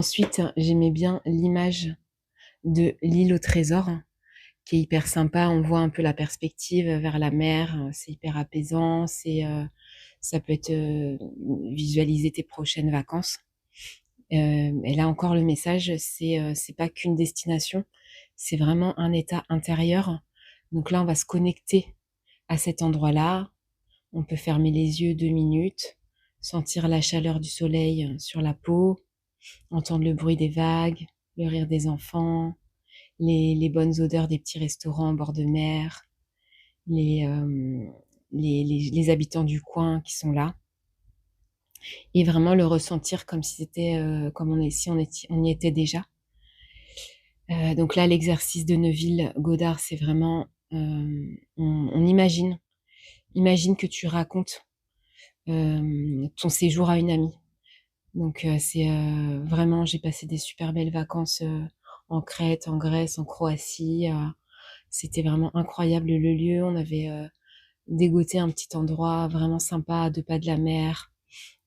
Ensuite, j'aimais bien l'image de l'île au trésor, qui est hyper sympa. On voit un peu la perspective vers la mer, c'est hyper apaisant, ça peut être visualiser tes prochaines vacances. Et là encore, le message, c'est pas qu'une destination, c'est vraiment un état intérieur. Donc là, on va se connecter à cet endroit-là. On peut fermer les yeux 2 minutes, sentir la chaleur du soleil sur la peau, entendre le bruit des vagues, le rire des enfants, les bonnes odeurs des petits restaurants en bord de mer, les, euh, les habitants du coin qui sont là, et vraiment le ressentir comme si c'était comme on y était déjà. Donc là, l'exercice de Neville Goddard, c'est vraiment on imagine que tu racontes ton séjour à une amie. Donc c'est vraiment, j'ai passé des super belles vacances en Crète, en Grèce, en Croatie. C'était vraiment incroyable le lieu. On avait dégoté un petit endroit vraiment sympa à 2 pas de la mer.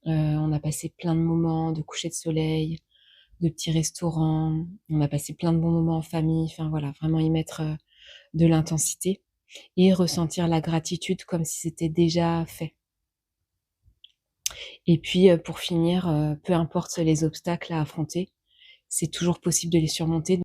On a passé plein de moments de coucher de soleil, de petits restaurants. On a passé plein de bons moments en famille. Enfin voilà, vraiment y mettre de l'intensité et ressentir la gratitude comme si c'était déjà fait. Et puis pour finir, peu importe les obstacles à affronter, c'est toujours possible de les surmonter.